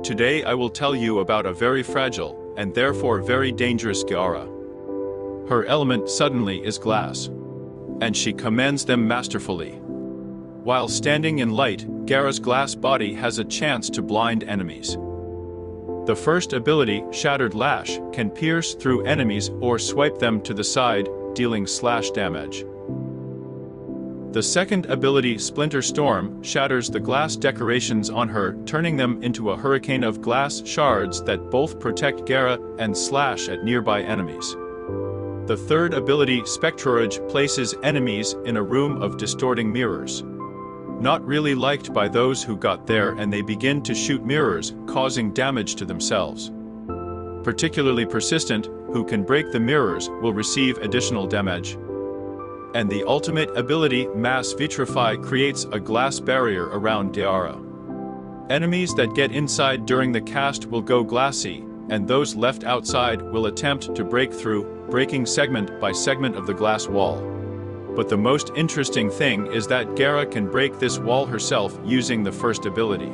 Today I will tell you about a very fragile, and therefore very dangerous Gara. Her element suddenly is glass, and she commands them masterfully. While standing in light, Gara's glass body has a chance to blind enemies. The first ability, Shattered Lash, can pierce through enemies or swipe them to the side, dealing slash damage. The second ability, Splinter Storm, shatters the glass decorations on her, turning them into a hurricane of glass shards that both protect Gara and slash at nearby enemies. The third ability, Spectrorage, places enemies in a room of distorting mirrors. Not really liked by those who got there, and they begin to shoot mirrors, causing damage to themselves. Particularly persistent, who can break the mirrors, will receive additional damage. And the ultimate ability, Mass Vitrify, creates a glass barrier around Gara. Enemies that get inside during the cast will go glassy, and those left outside will attempt to break through, breaking segment by segment of the glass wall. But the most interesting thing is that Gara can break this wall herself using the first ability.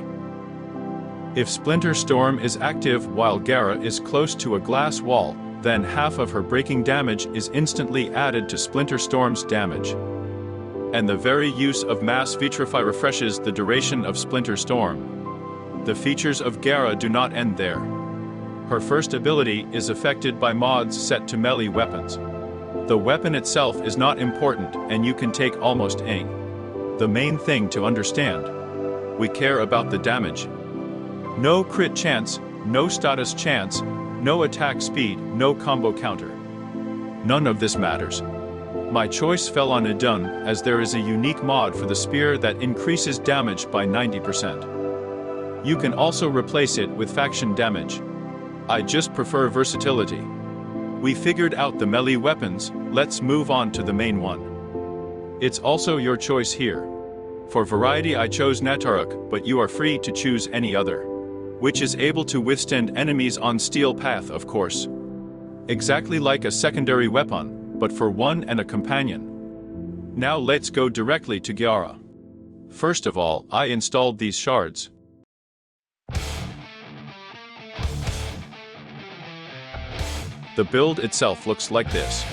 If Splinter Storm is active while Gara is close to a glass wall, then half of her breaking damage is instantly added to Splinter Storm's damage. And the very use of Mass Vitrify refreshes the duration of Splinter Storm. The features of Gara do not end there. Her first ability is affected by mods set to melee weapons. The weapon itself is not important, and you can take almost any. The main thing to understand: we care about the damage. No crit chance, no status chance, no attack speed, no combo counter. None of this matters. My choice fell on Idun, as there is a unique mod for the spear that increases damage by 90%. You can also replace it with faction damage. I just prefer versatility. We figured out the melee weapons, let's move on to the main one. It's also your choice here. For variety I chose Nataruk, but you are free to choose any other, which is able to withstand enemies on steelpath, of course. Exactly like a secondary weapon, but for one and a companion. Now let's go directly to Gara. First of all, I installed these shards. The build itself looks like this.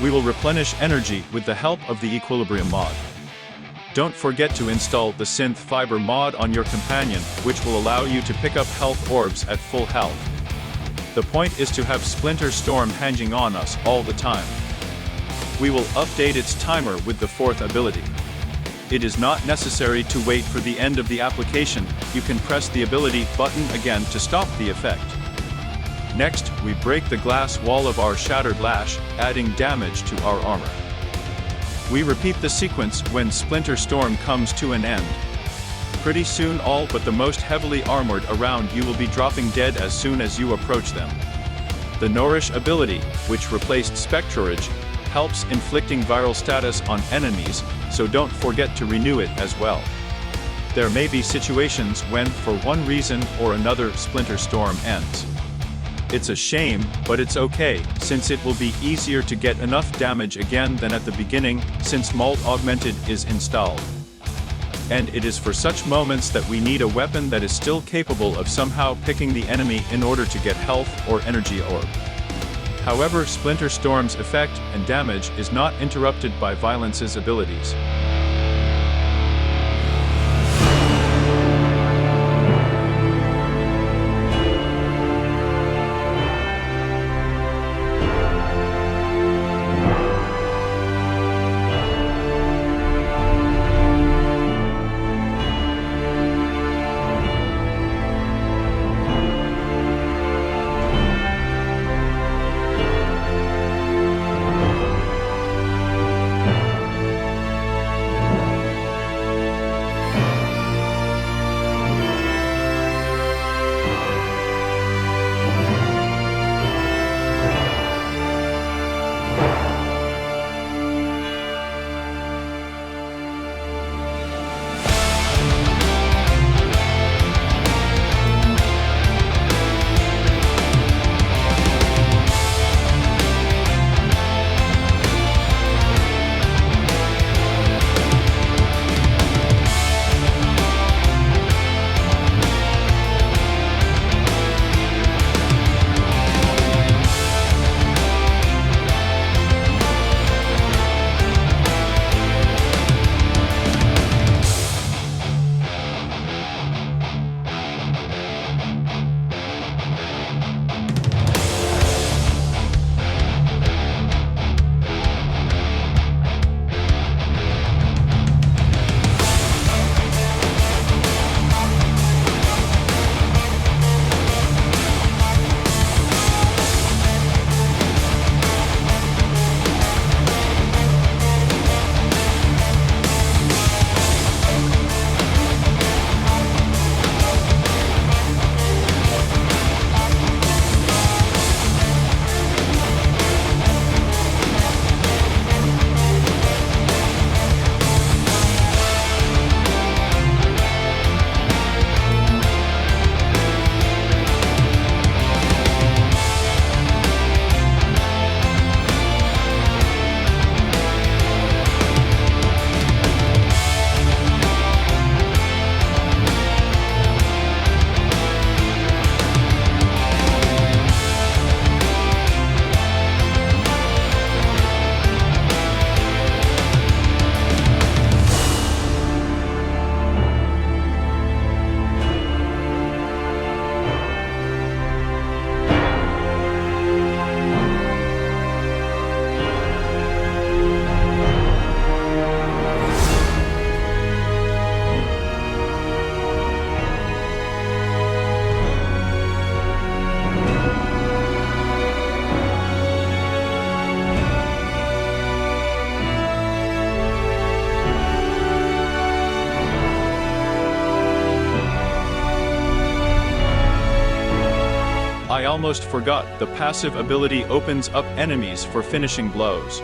We will replenish energy with the help of the Equilibrium mod. Don't forget to install the Synth Fiber mod on your companion, which will allow you to pick up health orbs at full health. The point is to have Splinter Storm hanging on us all the time. We will update its timer with the fourth ability. It is not necessary to wait for the end of the application, you can press the ability button again to stop the effect. Next, we break the glass wall of our Shattered Lash, adding damage to our armor. We repeat the sequence when Splinter Storm comes to an end. Pretty soon all but the most heavily armored around you will be dropping dead as soon as you approach them. The Nourish ability, which replaced Spectrorage, helps inflicting viral status on enemies, so don't forget to renew it as well. There may be situations when, for one reason or another, Splinter Storm ends. It's a shame, but it's okay, since it will be easier to get enough damage again than at the beginning, since Malt Augmented is installed. And it is for such moments that we need a weapon that is still capable of somehow picking the enemy in order to get health or energy orb. However, Splinter Storm's effect and damage is not interrupted by Violence's abilities. I almost forgot the passive ability opens up enemies for finishing blows.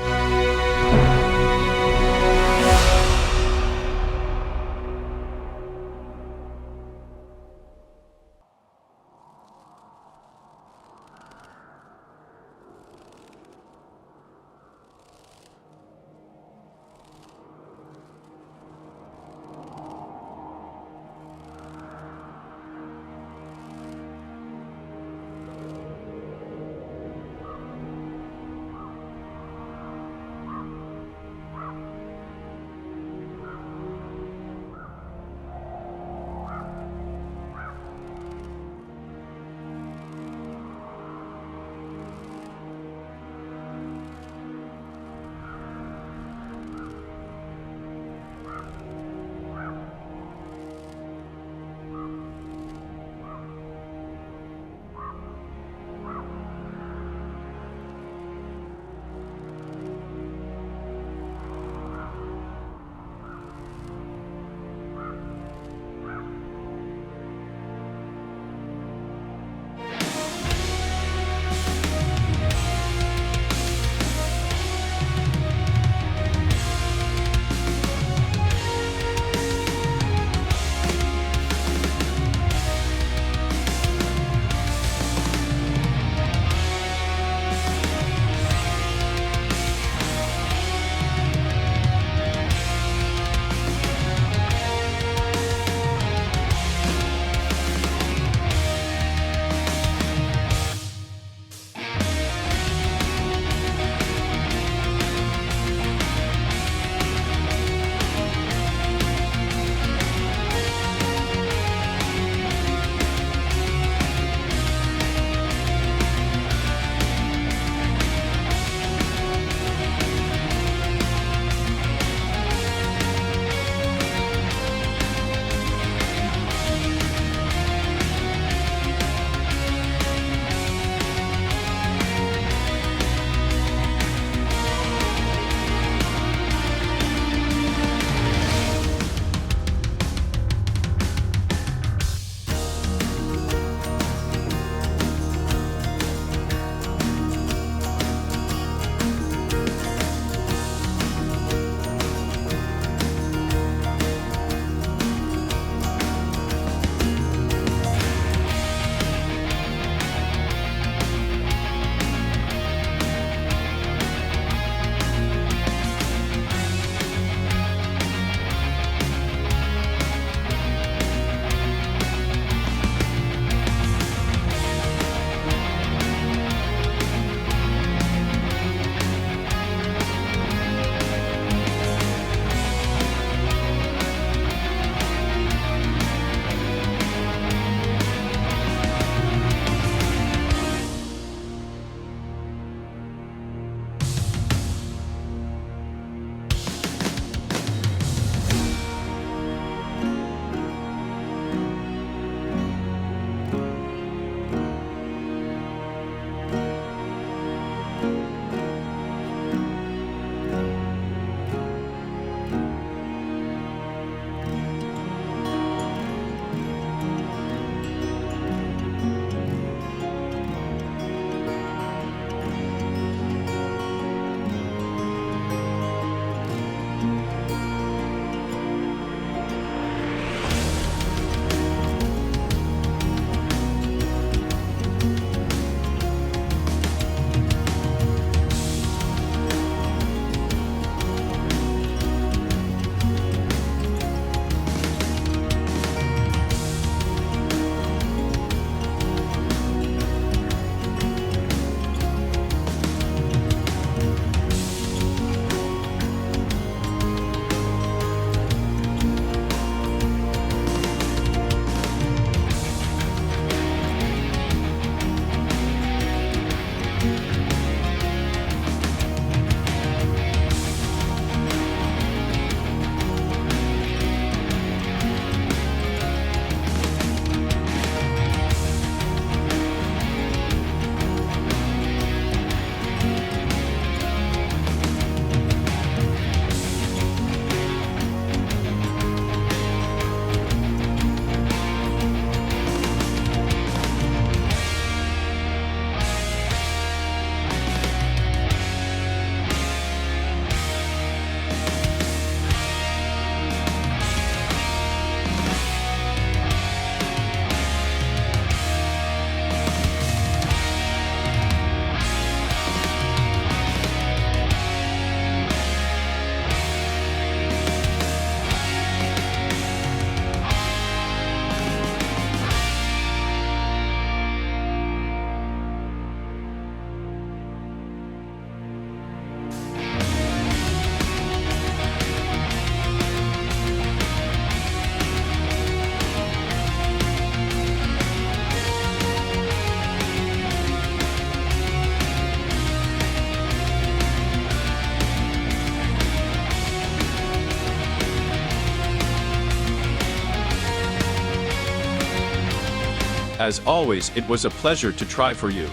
As always, it was a pleasure to try for you.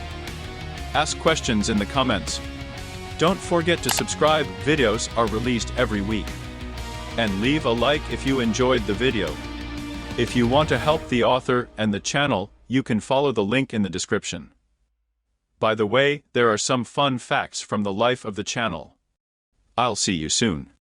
Ask questions in the comments. Don't forget to subscribe, videos are released every week. And leave a like if you enjoyed the video. If you want to help the author and the channel, you can follow the link in the description. By the way, there are some fun facts from the life of the channel. I'll see you soon.